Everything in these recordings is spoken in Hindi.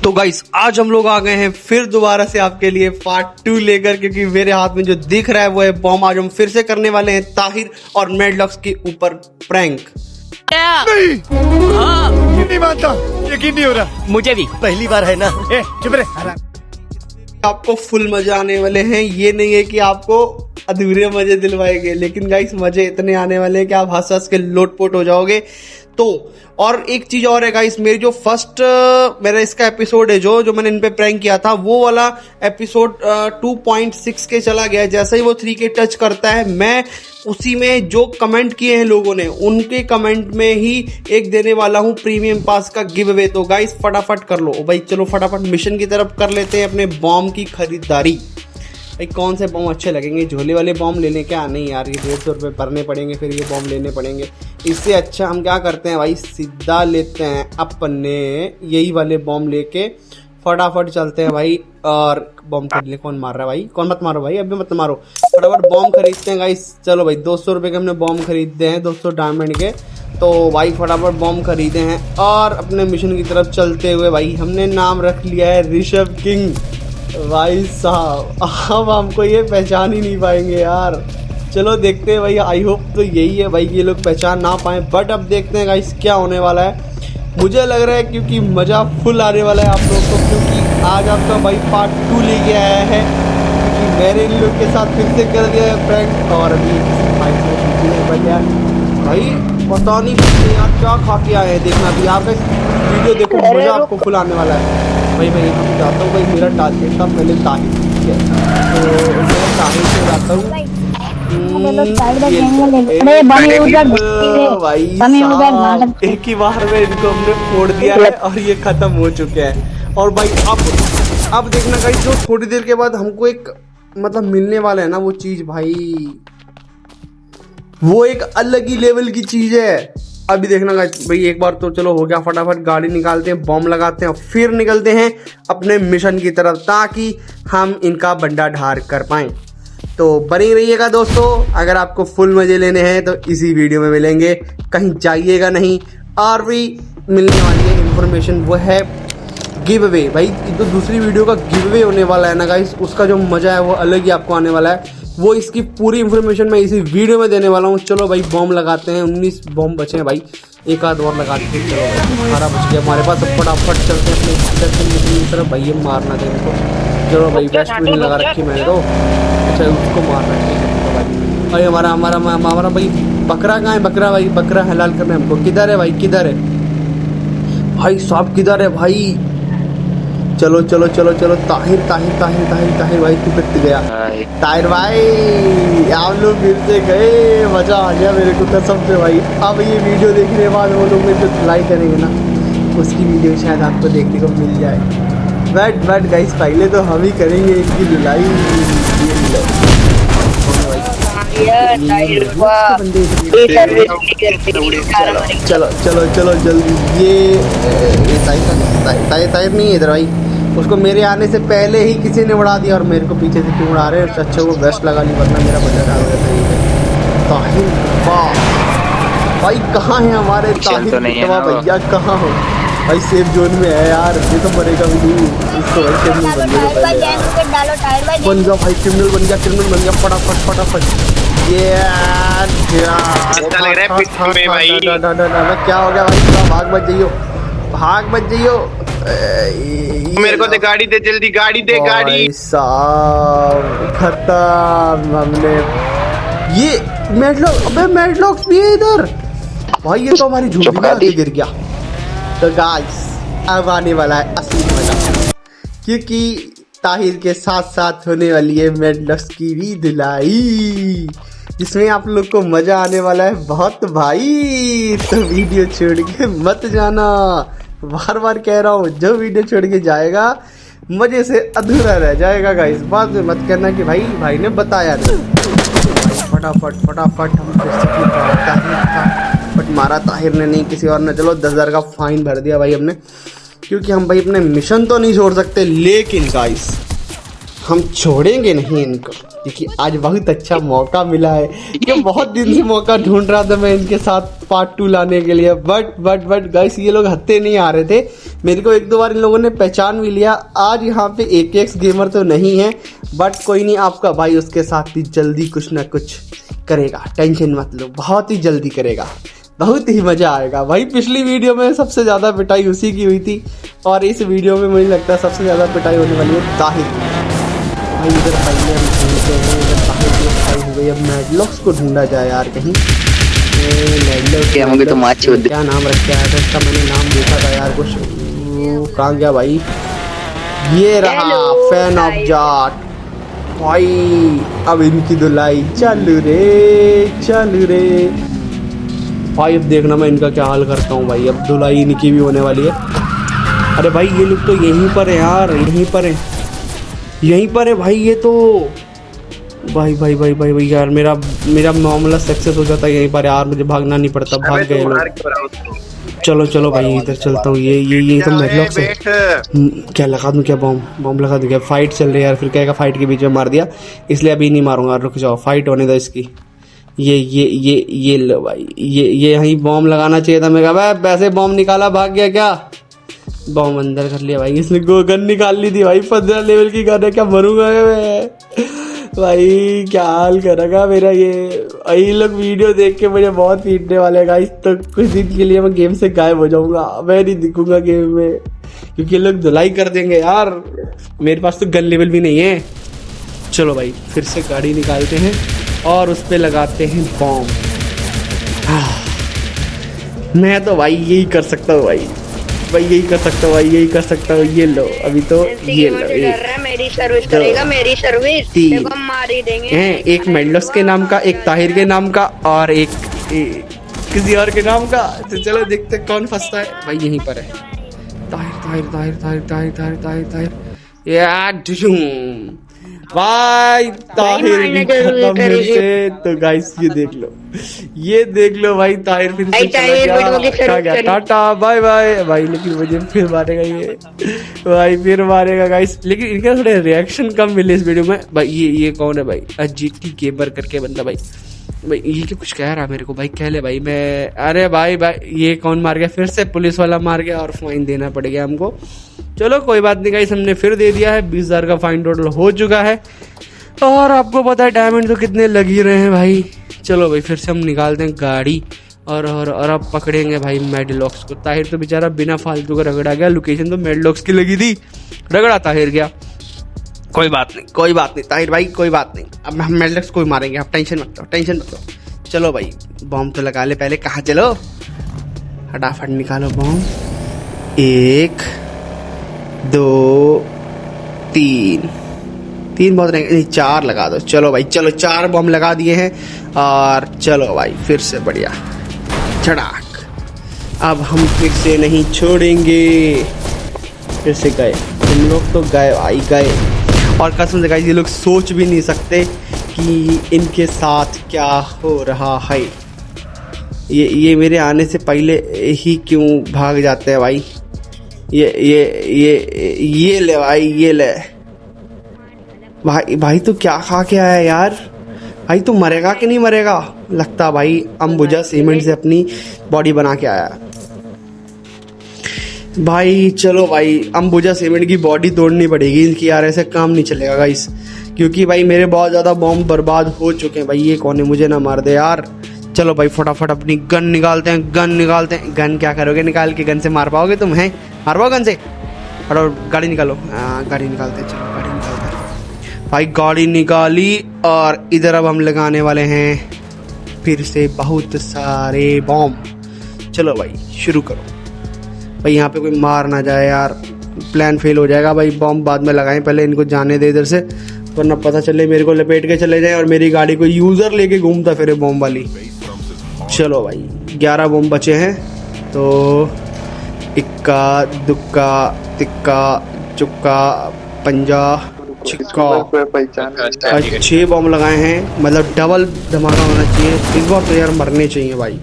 तो गाइस आज हम लोग आ गए हैं फिर दोबारा से आपके लिए पार्ट 2 लेकर, क्योंकि मेरे हाथ में जो दिख रहा है वो है बॉम्ब। आज हम फिर से करने वाले हैं ताहिर और मेडलॉक्स के ऊपर प्रैंक। नहीं हाँ नहीं मानता, यकीन नहीं हो रहा। मुझे भी पहली बार है ना। चुप रहे। आपको फुल मजा आने वाले हैं। ये नहीं है कि आपको अधूरे मजे दिलवाएंगे, लेकिन गाइस मजे इतने आने वाले हैं कि आप हंस हंस के लोटपोट हो जाओगे। तो और एक चीज और है गाइस, मेरी जो फर्स्ट मेरा इसका एपिसोड है जो मैंने इन पे प्रैंक किया था, वो वाला एपिसोड 2.6 के चला गया। जैसे ही वो 3 के टच करता है, मैं उसी में जो कमेंट किए हैं लोगों ने, उनके कमेंट में ही एक देने वाला हूँ प्रीमियम पास का गिव अवे। तो गाइस फटाफट कर लो भाई, चलो फटाफट मिशन की तरफ कर लेते हैं अपने बॉम्ब की खरीदारी। भाई कौन से बॉम्ब अच्छे लगेंगे? झोले वाले बॉम्ब लेने क्या? नहीं यार, ये 150 रुपये भरने पड़ेंगे, फिर ये बॉम्ब लेने पड़ेंगे। इससे अच्छा हम क्या करते हैं भाई, सीधा लेते हैं अपने यही वाले बॉम्ब लेके फटाफट चलते हैं भाई। और बॉम्ब खरीद ले। कौन मार रहा है भाई? कौन? मत मारो भाई, अभी मत मारो। फटाफट बॉम्ब खरीदते हैं गाइस। चलो भाई 200 रुपये के हमने बॉम्ब खरीदते हैं, 200 डायमंड के। तो भाई फटाफट बॉम्ब खरीदे हैं और अपने मिशन की तरफ चलते हुए भाई हमने नाम रख लिया है ऋषभ किंग। भाई साहब अब हमको ये पहचान ही नहीं पाएंगे यार। चलो देखते हैं भाई, आई होप तो यही है भाई, ये लोग पहचान ना पाए। बट अब देखते हैं गाइस क्या होने वाला है। मुझे लग रहा है क्योंकि मज़ा फुल आने वाला है आप लोगों को, क्योंकि आज आपका भाई पार्ट 2 लेके आया है। क्योंकि मैंने इन लोग के साथ फिर से कर दिया है प्रैंक, और अभी भाई से बन गया भाई। पता नहीं यार क्या खा के आए हैं, देखना भी आप वीडियो देखो, मज़ा आपको फुल आने वाला है। भाई मैं यहाँ जाता हूँ भाई, मेरा टारगेट था पहले ताहिर, ठीक है? तो मैं ताहिर से जाता हूँ भाई। एक ही बार में इनको हमने फोड़ दिया है और ये खत्म हो चुके हैं। और भाई अब देखना गाइस, जो थोड़ी देर के बाद हमको एक मतलब मिलने वाला है ना, वो चीज भाई वो एक अलग ही लेवल की चीज है। अभी देखना गाइस भाई, एक बार तो चलो हो गया, फटाफट गाड़ी निकालते हैं, बॉम्ब लगाते हैं और फिर निकलते हैं अपने मिशन की तरफ, ताकि हम इनका बंडा ढार कर पाएं। तो बने रहिएगा दोस्तों। अगर आपको फुल मजे लेने हैं तो इसी वीडियो में मिलेंगे, कहीं जाइएगा नहीं। और भी मिलने वाली है इन्फॉर्मेशन, वो है गिव अवे। भाई तो दूसरी वीडियो का गिव अवे होने वाला है ना गाइस, उसका जो मजा है वो अलग ही आपको आने वाला है। वो इसकी पूरी इन्फॉर्मेशन मैं इसी वीडियो में देने वाला हूँ। चलो भाई बॉम्ब लगाते हैं, 19 बॉम्ब बचे हैं भाई, एक आध और लगा देते। चलो भाई 18 बच गया हमारे पास। अब फटाफट चलते हैं अपने तरफ भाई, ये मारना देने को। चलो भाई वेस्ट भी नहीं लगा रखी मैंने तो, अच्छा उसको मारना है भाई। भाई हमारा भाई बकरा कहाँ है? बकरा भाई, बकरा हलाल करना है हमको। किधर है भाई, किधर है भाई साहब, किधर है भाई? चलो चलो चलो चलो, ताहिर ताहिर ताहिर ताहिर ताहिर भाई तू कट गया। ताहिर भाई आप लोग फिर से गए, मजा आ गया मेरे को कसम से भाई। अब ये वीडियो देखने के बाद वो लोग मेरे को धुलाई करेंगे ना, उसकी वीडियो शायद आपको देखने को मिल जाए। बट गाइस पहले तो हम ही करेंगे इसकी धुलाई। चलो चलो चलो जल्दी। ये ताहिर नहीं है इधर भाई, उसको मेरे आने से पहले ही किसी ने उड़ा दिया, और मेरे को पीछे से क्यों उड़ा रहे हैं? अच्छा वो वेस्ट लगा ली, वरना मेरा बंदा डाल गया। ताहिर वाह भाई, कहाँ है हमारे ताहिर भैया? कहाँ हो भाई? सेफ जोन में है यार, ये तो मरेगा भी नहीं। इसको बन गया भाई, क्रिमिनल बन गया, क्रिमिनल बन गया। फटाफट फटाफट ये क्या हो गया भाई? भाग मत जाइयो, भाग मत जाइयो। मेरे को दे गाड़ी दे, जल्दी गाड़ी दे, गाड़ी। साहब खत्म हमने। ये मेडलॉक, अबे मेडलॉक्स भी है इधर भाई, ये तो हमारी झूठी में आके गिर गया। तो गाइस अब आने वाला है असली मजा, क्योंकि ताहिर के साथ साथ होने वाली है मेडलॉक्स की भी धुलाई, जिसमें आप लोग को मजा आने वाला है बहुत भाई। तो वीडियो छोड़ के मत जाना, बार बार कह रहा हूँ, जो वीडियो छोड़ के जाएगा मजे से अधूरा रह जाएगा गाइस। बाद में मत करना कि भाई ने बताया नहीं। फटाफट फटाफट हम ताहिर था, बट मारा ताहिर ने नहीं, किसी और ने। चलो 10,000 का फाइन भर दिया भाई हमने, क्योंकि हम भाई अपने मिशन तो नहीं छोड़ सकते। लेकिन गाइस हम छोड़ेंगे नहीं इनको, क्योंकि आज बहुत अच्छा मौका मिला है। ये बहुत दिन से मौका ढूंढ रहा था मैं इनके साथ पार्ट 2 लाने के लिए, बट गाइस ये लोग हत्ते नहीं आ रहे थे। मेरे को एक दो बार इन लोगों ने पहचान भी लिया। आज यहाँ पे AKX गेमर तो नहीं है, बट कोई नहीं, आपका भाई उसके साथ भी जल्दी कुछ ना कुछ करेगा, टेंशन मत लो, बहुत ही जल्दी करेगा, बहुत ही मजा आएगा भाई। पिछली वीडियो में सबसे ज्यादा पिटाई उसी की हुई थी, और इस वीडियो में मुझे लगता है सबसे ज्यादा पिटाई होने वाली है ताहिर भाई। इधर पहले हम ढूंढते हैं, इधर ताहिर की पिटाई हो गई। अब मैडलॉक्स को ढूंढा जाए यार कहीं। मुझे तो माची होती। क्या नाम रखा है इसका, मैंने नाम देखा था यार कुछ, कहाँ गया भाई? ये रहा, फैन ऑफ जाट भाई। अब इनकी धुलाई चालू रे भाई। अब देखना मैं इनका क्या हाल करता हूँ भाई। अब धुलाई इनकी भी होने वाली है। अरे भाई ये लोग तो यहीं पर है यार, यहीं पर है भाई। ये तो भाई यार, मेरा मामला सक्सेस हो जाता है यहीं पर यार, मुझे भागना नहीं पड़ता, भाग गए लोग। चलो भाई इधर चलता हूँ। ये तो मैडलॉक्स है। क्या लगा दूँ, क्या बॉम्ब लगा दूँ क्या? फाइट चल रही है यार, फिर क्या फाइट के बीच में मार दिया, इसलिए अभी नहीं मारूंगा, रुक जाओ, फाइट होने दो इसकी। ये लो भाई, ये यहीं बॉम्ब लगाना चाहिए था। मैं कहा वैसे बॉम्ब निकाला, भाग गया क्या? बॉम्ब अंदर कर लिया भाई इसने, गन निकाल ली थी भाई। 15 लेवल की गन है, क्या मरूंगा मैं भाई? क्या हाल करेगा मेरा ये लोग वीडियो देख के मुझे बहुत पीटने वाले हैं गाइस। तो कुछ दिन के लिए मैं गेम से गायब हो जाऊंगा, मैं नहीं दिखूंगा गेम में, क्योंकि लोग धुलाई कर देंगे यार। मेरे पास तो गन लेवल भी नहीं है। चलो भाई फिर से गाड़ी निकालते हैं और उस पे लगाते हैं बॉम्ब। मैं तो भाई यही कर सकता हूँ भाई, यही कर सकता हूँ। ये लो अभी तो ये लो, मेरी सर्विस करेगा, मेरी सर्विस देखो मार ही देंगे। एक मेडलॉक्स के नाम का, एक ताहिर के नाम का, और एक किसी और के नाम का। तो चलो देखते कौन फंसता है भाई। यहीं पर है ताहिर यार भाई। ताहिर भी खत्म फिर से। तो गाइस ये देख लो भाई, ताहिर फिर से चला गया, टाटा बाय बाय भाई। लेकिन मुझे फिर मारेगा ये भाई, फिर मारेगा गाइस। लेकिन इनके थोड़े रिएक्शन कम मिले इस वीडियो में भाई। ये कौन है भाई? GT गेबर करके बंदा भाई ये क्या कुछ कह रहा है मेरे को भाई? कह ले भाई मैं। अरे भाई ये कौन मार गया? फिर से पुलिस वाला मार गया और फाइन देना पड़ गया हमको। चलो कोई बात नहीं गाइस, हमने फिर दे दिया है। 20,000 का फाइन टोटल हो चुका है, और आपको पता है डायमंड तो कितने लग ही रहे हैं भाई। चलो भाई फिर से हम निकालते हैं गाड़ी, और अब पकड़ेंगे भाई मैडलॉक्स को। ताहिर तो बेचारा बिना फालतू का रगड़ा गया, लोकेशन तो मैडलॉक्स की लगी थी, रगड़ा ताहिर गया। कोई बात नहीं ताहिर भाई, कोई बात नहीं। अब हम मैडलॉक्स को ही मारेंगे, आप टेंशन मत लो। चलो भाई बॉम्ब तो लगा ले पहले। कहाँ चलो, फटाफट निकालो बॉम्ब। 1 2 3 बहुत नहीं, 4 लगा दो। चलो भाई, चलो 4 बॉम्ब लगा दिए हैं, और चलो भाई फिर से बढ़िया चढ़ाक। अब हम फिर से नहीं छोड़ेंगे, फिर से गए तुम लोग, तो गए। और कसम से गाइस ये लोग सोच भी नहीं सकते कि इनके साथ क्या हो रहा है। ये मेरे आने से पहले ही क्यों भाग जाते हैं भाई? ये ले भाई, ये ले भाई। तो क्या खा के आया यार भाई? तू मरेगा कि नहीं मरेगा? लगता भाई अंबुजा सीमेंट से अपनी बॉडी बना के आया भाई। चलो भाई अंबुजा सीमेंट की बॉडी तोड़नी पड़ेगी इनकी यार, ऐसे काम नहीं चलेगा गाइस, क्योंकि भाई मेरे बहुत ज़्यादा बॉम्ब बर्बाद हो चुके हैं भाई। ये कौन है? मुझे ना मार दे यार। चलो भाई फटाफट अपनी गन निकालते हैं। गन क्या करोगे निकाल के? गन से मार पाओगे तुम? हैं मार पाओ गन से? और गाड़ी निकालो। गाड़ी निकालते हैं, चलो गाड़ी निकालते हैं भाई। गाड़ी निकाली, और इधर अब हम लगाने वाले हैं फिर से बहुत सारे बॉम्ब। चलो भाई शुरू करो भाई। यहाँ पे कोई मार ना जाए यार, प्लान फेल हो जाएगा भाई। बॉम्ब बाद में लगाएं, पहले इनको जाने दे इधर से, वरना पता चले मेरे को लपेट के चले जाए और मेरी गाड़ी को यूजर लेके घूमता फिरे बॉम्ब वाली। चलो भाई 11 बॉम्ब बचे हैं, तो इक्का दुक्का तिक्का चुक्का पंजा छिक्का 6 बॉम्ब लगाए हैं, मतलब डबल धमाका होना चाहिए इस बार तो यार। मरने चाहिए भाई।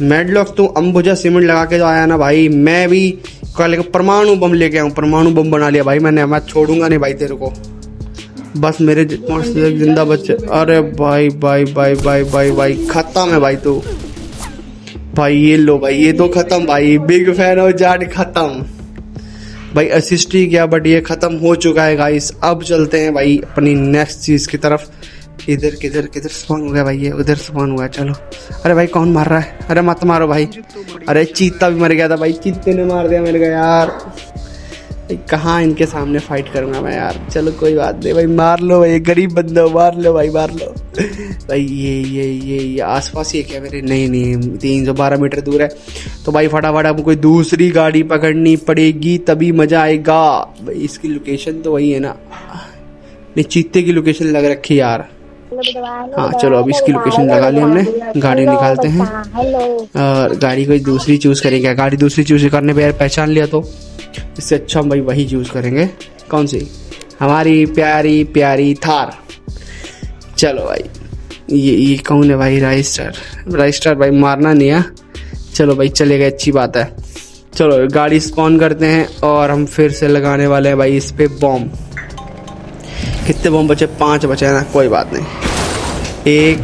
मैडलॉक्स तू अंबुजा सीमेंट लगा के जो आया ना भाई, मैं भी कल परमाणु बम लेके आऊँ। परमाणु बम बना लिया भाई मैंने, मैं छोड़ूंगा नहीं भाई तेरे को। बस मेरे मस्त जिंदा बच्चे। अरे भाई भाई भाई भाई भाई भाई खत्म है भाई। तो भाई ये लो भाई, ये तो खत्म भाई। बिग फैन हो जाट खत्म भाई। असिस्ट ही किया बट ये खत्म हो चुका है गाइस। अब चलते हैं भाई अपनी नेक्स्ट चीज की तरफ। इधर किधर किधर स्पॉन हो गया भाई, ये उधर स्पॉन हुआ है। चलो अरे भाई कौन मार रहा है? अरे मत मारो भाई। अरे चीता भी मर गया था भाई, चीते ने मार दिया मेरे को यार। कहाँ इनके सामने फाइट करूंगा मैं यार। चलो कोई बात नहीं भाई, मार लो भाई, गरीब बंदा, मार लो भाई, मार लो भाई। ये आसपास ही क्या मेरे? नहीं 312 मीटर दूर है। तो भाई फटाफट हमको कोई दूसरी गाड़ी पकड़नी पड़ेगी तभी मजा आएगा भाई। इसकी लोकेशन तो वही है ना? नहीं, चीते की लोकेशन लग रखी यार। हाँ चलो अब इसकी लोकेशन लगा ली हमने। गाड़ी निकालते हैं और गाड़ी कोई दूसरी चूज करेंगे। गाड़ी दूसरी चूज करने पे यार पहचान लिया तो इससे अच्छा हम भाई वही चूज करेंगे। कौन सी? हमारी प्यारी प्यारी थार। चलो भाई ये कौन है भाई? राइस्टर भाई, मारना नहीं है। चलो भाई चलेगा, अच्छी बात है। चलो गाड़ी स्पॉन करते हैं और हम फिर से लगाने वाले हैं भाई इस पे बॉम्ब। कितने बॉम्ब बचे? 5 बचे हैं ना, कोई बात नहीं। 1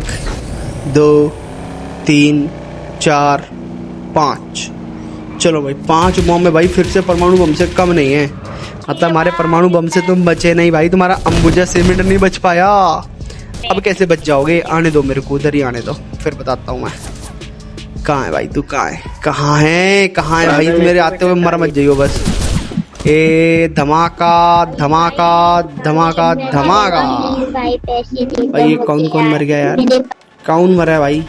2 3 4 5। चलो भाई 5 बम में भाई फिर से परमाणु बम से कम नहीं है। मतलब हमारे परमाणु बम से तुम बचे नहीं भाई, तुम्हारा अंबुजा सीमेंट नहीं बच पाया। अब कैसे बच जाओगे? आने दो मेरे को, उधर ही आने दो, फिर बताता हूँ मैं। कहाँ है भाई तू? कहाँ है भाई? तू मेरे आते हुए मर मत जाइयो बस। ए धमाका धमाका धमाका धमाका। भाई ये कौन मर गया यार? कौन मरा है भाई?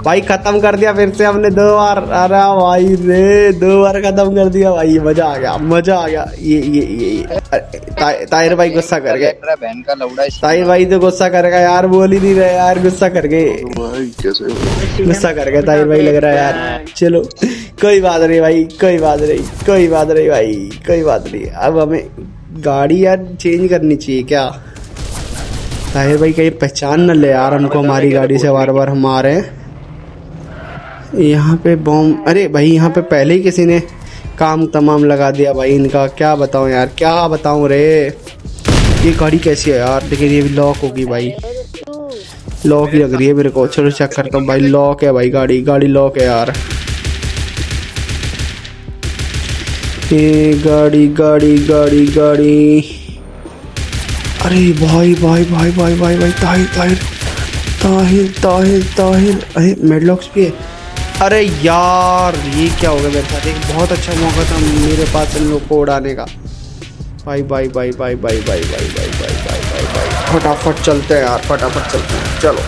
भाई खत्म कर दिया फिर से हमने 2 बार। अरे भाई रे 2 बार खत्म कर दिया भाई। मजा आ गया। ये ताहिर भाई गुस्सा कर गए। ताहिर भाई तो गुस्सा करेगा यार, बोल ही नहीं रहे यार, गुस्सा कर गए। गुस्सा कर गए ताहिर भाई लग रहा है यार। चलो कोई बात नहीं भाई, कोई बात नहीं। अब हमें गाड़ी यार चेंज करनी चाहिए क्या? ताहिर भाई कहीं पहचान न ले यार हमको हमारी गाड़ी से बार बार हम आ रहे हैं। यहाँ पे बॉम्ब। अरे भाई यहाँ पे पहले ही किसी ने काम तमाम लगा दिया भाई इनका। क्या बताऊँ यार, क्या बताऊँ रे। ये गाड़ी कैसी है यार? देखिए ये भी लॉक होगी भाई, लॉक ही लग रही है मेरे को। चलो चेक करता हूँ भाई। लॉक है भाई, गाड़ी लॉक है यार। ये गाड़ी। अरे भाई ताहिर। अरे मेडलॉक्स भी है। अरे यार ये क्या हो गया मेरे साथ? एक बहुत अच्छा मौका था मेरे पास इन लोग को उड़ाने का। भाई फटाफट चलते हैं यार, फटाफट चलते हैं। चलो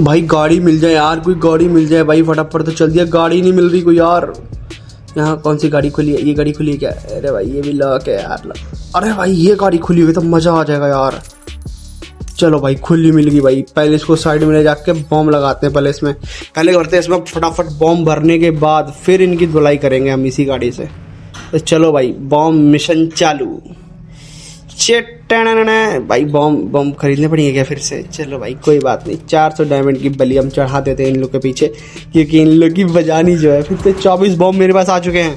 भाई गाड़ी मिल जाए यार, कोई गाड़ी मिल जाए भाई, फटाफट तो चल दिया। गाड़ी नहीं मिल रही कोई यार। यहाँ कौन सी गाड़ी खुली है? ये गाड़ी खुली है क्या? अरे भाई ये भी लॉक है यार। अरे भाई ये गाड़ी खुली हुई तो मजा आ जाएगा यार। चलो भाई खुली मिल गई भाई। पहले इसको साइड में ले जाके बॉम्ब लगाते हैं। पहले करते हैं इसमें फटाफट बॉम्ब भरने के बाद फिर इनकी धुलाई करेंगे हम इसी गाड़ी से। तो चलो भाई बॉम्ब मिशन चालू। भाई बॉम्ब खरीदने पड़ेंगे क्या फिर से? चलो भाई कोई बात नहीं। 400 डायमंड की बलि हम चढ़ा देते हैं इन लोग के पीछे, क्योंकि इन लोग की बजानी जो है। फिर से 24 बॉम्ब मेरे पास आ चुके हैं।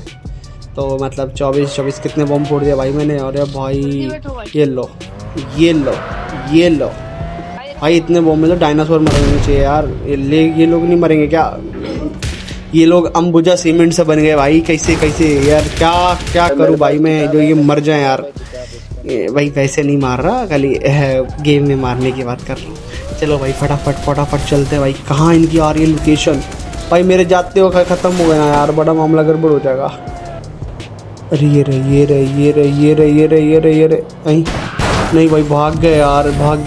तो मतलब 24 कितने बॉम्ब फोड़ दिया भाई मैंने। अरे भाई ये लो भाई, इतने बॉम्ब में तो डायनासोर मरने चाहिए यार। ये लोग नहीं मरेंगे क्या? ये लोग अंबुजा सीमेंट से बन गए भाई। कैसे यार, क्या करूँ भाई मैं जो ये मर जाए यार। भाई वैसे नहीं मार रहा, खाली गेम में मारने की बात कर रहा हूँ। चलो भाई फटाफट चलते हैं भाई। कहाँ इनकी आ रही है लोकेशन? भाई मेरे जाते हो खत्म हो गया यार, बड़ा मामला गड़बड़ हो जाएगा। अरे ये रे नहीं भाई भाग गए यार, भाग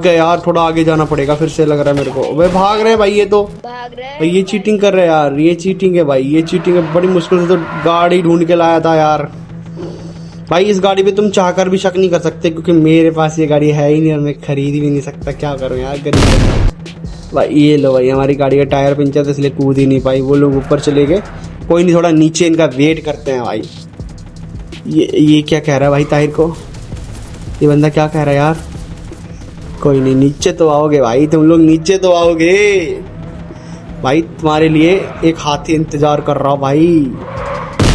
गए यार। थोड़ा आगे जाना पड़ेगा फिर से लग रहा है मेरे को। भाई भाग रहे हैं भाई, ये तो भाई ये चीटिंग कर रहे हैं यार। ये चीटिंग है भाई, ये चीटिंग है। बड़ी मुश्किल से तो गाड़ी ढूंढ के लाया था यार। भाई इस गाड़ी पे तुम चाहकर भी शक नहीं कर सकते, क्योंकि मेरे पास ये गाड़ी है ही नहीं और मैं खरीद भी नहीं सकता। क्या करूं यार, गरीब। भाई ये लो भाई, हमारी गाड़ी का टायर पंचर था इसलिए कूद ही नहीं पाई, वो लोग ऊपर चले गए। कोई नहीं, थोड़ा नीचे इनका वेट करते हैं भाई। ये क्या कह रहा है भाई ताहिर को, ये बंदा क्या कह रहा है यार। कोई नहीं, नीचे तो आओगे भाई, तुम लोग नीचे तो आओगे भाई, तुम्हारे लिए एक हाथी इंतजार कर रहा भाई।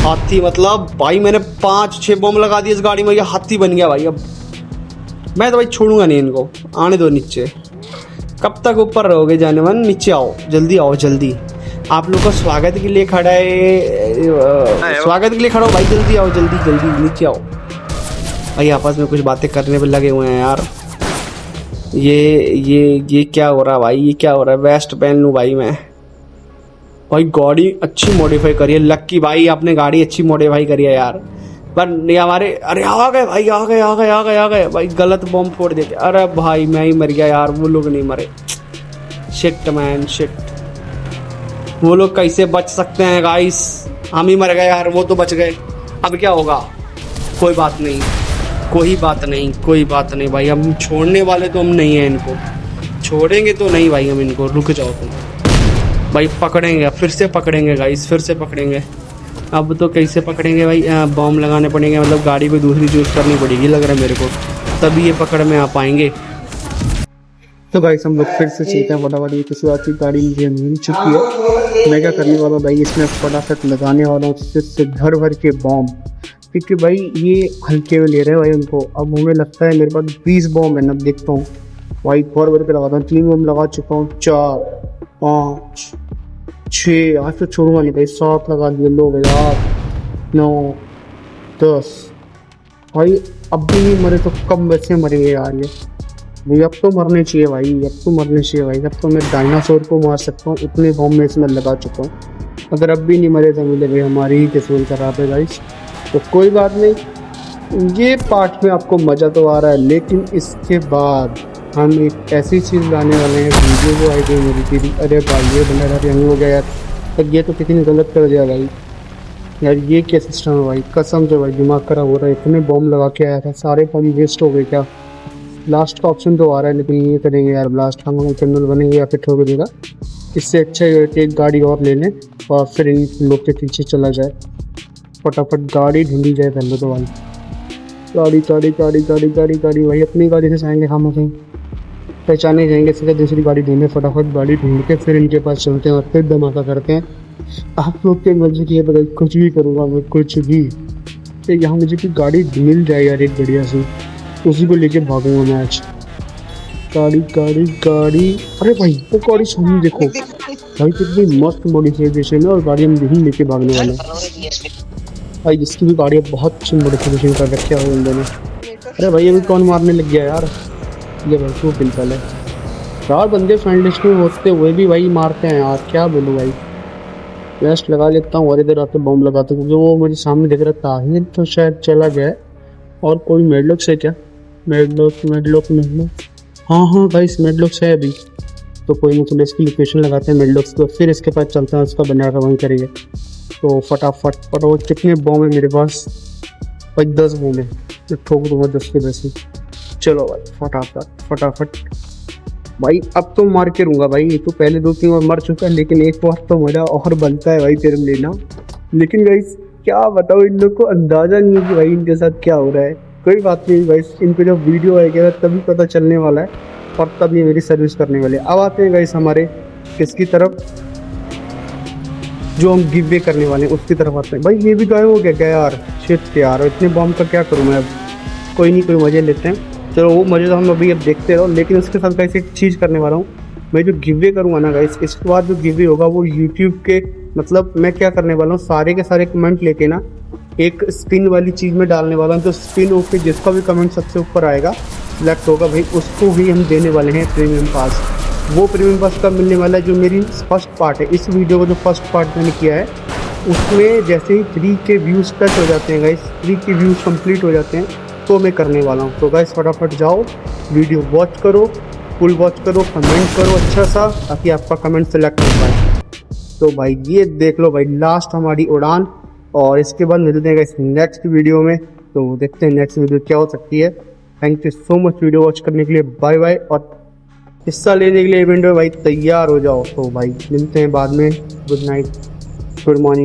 हाथी मतलब भाई मैंने 5-6 बम लगा दिए इस गाड़ी में, ये हाथी बन गया भाई। अब मैं तो भाई छोड़ूंगा नहीं इनको, आने दो नीचे। कब तक ऊपर रहोगे जाने मन, नीचे आओ, जल्दी आओ जल्दी। आप लोग को स्वागत के लिए खड़ा है, स्वागत के लिए खड़ा हो भाई, जल्दी आओ, जल्दी जल्दी नीचे आओ भाई। आपस में कुछ बातें करने पे लगे हुए हैं यार। ये क्या हो रहा है भाई, ये क्या हो रहा है। वेस्ट पहन लूँ भाई मैं। भाई गाड़ी अच्छी मॉडिफाई करी है लक्की भाई, आपने गाड़ी अच्छी मॉडिफाई करी है यार। पर ये हमारे, अरे आ गए भाई, आ गए भाई, गलत बॉम्ब फोड़ देते। अरे भाई मैं ही मर गया यार, वो लोग नहीं मरे। शिट मैन शिट, वो लोग कैसे बच सकते हैं गाइस, हम ही मर गए यार, वो तो बच गए। अब क्या होगा, कोई बात नहीं कोई बात नहीं भाई, हम छोड़ने वाले तो हम नहीं हैं इनको, छोड़ेंगे तो नहीं भाई हम इनको। रुक जाओ तुम भाई, पकड़ेंगे फिर से पकड़ेंगे गाइस, फिर से पकड़ेंगे। अब तो कैसे पकड़ेंगे भाई, बॉम्ब लगाने पड़ेंगे, मतलब गाड़ी को दूसरी चूज़ करनी पड़ेगी लग रहा है मेरे को, तभी ये पकड़ में आ पाएंगे। तो गाइस हम लोग फिर से चलते हैं फटाफट, ये किसी बात की गाड़ी मुझे मिल चुकी है। मैं क्या करने वाला भाई, इसमें फटाफट लगाने वाला हूँ से भर के बॉम्ब, क्योंकि भाई ये हल्के में ले रहे हैं भाई उनको। अब हमें लगता है मेरे पास 20 बॉम्ब है ना, देखता हूँ भाई, भर के लगाता हूँ। 3 बॉम्ब लगा चुका हूँ, 4 5 6, आज तो छोड़ूंगा नहीं भाई, 7 लगा दिए, लो भाई 8 9 10 भाई। अब भी नहीं मरे तो कब वैसे मरेंगे यार ये भाई। अब तो मरने चाहिए भाई, अब तो मरने चाहिए भाई। अब तो मैं डायनासोर को मार सकता हूँ, उतने बॉम्ब में इसमें लगा चुका हूँ। अगर अब भी नहीं मरे तो मुझे भाई हमारी ही किस्मत खराब है गाइस। तो कोई बात नहीं, ये पार्ट में आपको मज़ा तो आ रहा है, लेकिन इसके बाद हम एक ऐसी चीज़ लाने वाले हैं, वीडियो को आई थी मेरी तेरी। अरे भाई ये बंदा यंग हो गया यार, तो ये तो किसी ने गलत कर दिया भाई यार। ये क्या सिस्टम है भाई, कसम से भाई दिमाग खराब हो रहा है। इतने बॉम्ब लगा के आया था, सारे बॉम्ब वेस्ट हो गए क्या। लास्ट का ऑप्शन तो आ रहा है, लेकिन ये करेंगे यार, लास्ट हम चैनल बनेंगे या फिर ठोक देगा। इससे अच्छा है कि एक गाड़ी और ले लें और फिर इन लोग के पीछे चला जाए, फटाफट गाड़ी ढूंढी जाए पहले तो भाई। गाड़ी भाई, अपनी गाड़ी से जाएंगे हम कहीं पहचाने जाएंगे, सीधे दूसरी गाड़ी ढूंढे, फटाफट गाड़ी ढूंढ के फिर इनके पास चलते हैं और फिर धमाका करते हैं। आप लोग के मर्जी की है, कुछ भी करूँगा मैं, कुछ भी। तो यहाँ मुझे कोई गाड़ी मिल जाए यार एक बढ़िया सी, उसी को लेके भागूंगा मैं आज। गाड़ी अरे भाई वो गाड़ी सामने देखो भाई, कितनी मस्त मॉडिफिकेशन है, और गाड़ी हम यहीं लेके भागने वाले हैं भाई। जिसकी भी गाड़ी बहुत अच्छी मॉडिफिकेशन कर रखी है बंदे ने। अरे भाई अभी कौन मारने लग गया यार, ये भाई वो बिल्कुल है यार। बंदे फ्रेंड लिस्ट में होते हुए भी भाई मारते हैं यार, क्या बोलूँ भाई। वेस्ट लगा लेता हूँ और इधर आते बॉम्ब लगाता हूँ, क्योंकि वो मुझे सामने दिख रहा था, ये तो शायद चला गया। और कोई मेडलॉक से क्या, मेडलॉक हाँ भाई मेडलॉक है अभी, तो कोई नहीं, तो इसकी लोकेशन लगाते हैं मेडलॉक्स को, फिर इसके पास चलते हैं, उसका बना रवान करेंगे। तो फटाफट कितने बॉम्ब है मेरे पास भाई, 10 बॉम्ब है, तो ठोक दूंगा 10 के 10 ही। चलो भाई फटाफट भाई, अब तो मार के रहूँगा भाई। तो पहले 2-3 बार मर चुका है, लेकिन एक बार तो मजा और बनता है भाई तेरे लेना। लेकिन गाइस क्या बताओ, इन लोग को अंदाजा नहीं है कि भाई इनके साथ क्या हो रहा है। कोई बात नहीं गाइस, इन पे जब वीडियो आएगा तभी पता चलने वाला है, और तब ये मेरी सर्विस करने वाले। अब आते हैं गाइस हमारे किसकी तरफ, जो हम गिव वे करने वाले हैं उसकी तरफ आते हैं। भाई ये भी गायब हो गया यार, शिट यार, इतने बॉम्ब का क्या करूँ मैं अब। कोई नहीं, कोई मज़े लेते हैं, चलो वो मज़े तो हम अभी अब देखते रहो। लेकिन उसके साथ गाइस एक चीज़ करने वाला हूँ, मैं जो गिव वे करूँगा ना गाइस, इसके बाद जो गिव वे होगा वो यूट्यूब के, मतलब मैं क्या करने वाला हूँ, सारे के सारे कमेंट लेके ना एक स्पिन वाली चीज़ में डालने वाला हूँ। तो स्पिन होकर जिसका भी कमेंट सबसे ऊपर आएगा, सिलेक्ट होगा भाई, उसको ही हम देने वाले हैं प्रीमियम पास। वो प्रीमियम पास कब मिलने वाला है, जो मेरी फर्स्ट पार्ट है इस वीडियो का, जो फर्स्ट पार्ट मैंने किया है उसमें जैसे ही 3 के व्यूज़ टच हो जाते हैं गाइस, 3 के व्यूज़ कंप्लीट हो जाते हैं, तो मैं करने वाला हूँ। तो गाइस फटाफट जाओ, वीडियो वॉच करो, फुल वॉच करो, कमेंट करो अच्छा सा, ताकि आपका कमेंट सेलेक्ट हो पाए। तो भाई ये देख लो भाई, लास्ट हमारी उड़ान, और इसके बाद मिलते हैं गाइस नेक्स्ट वीडियो में। तो देखते हैं नेक्स्ट वीडियो क्या हो सकती है। Thank you so much video watch करने के लिए, बाय बाय, और हिस्सा लेने के लिए इवेंट में भाई तैयार हो जाओ। तो भाई मिलते हैं बाद में। Good night, good morning.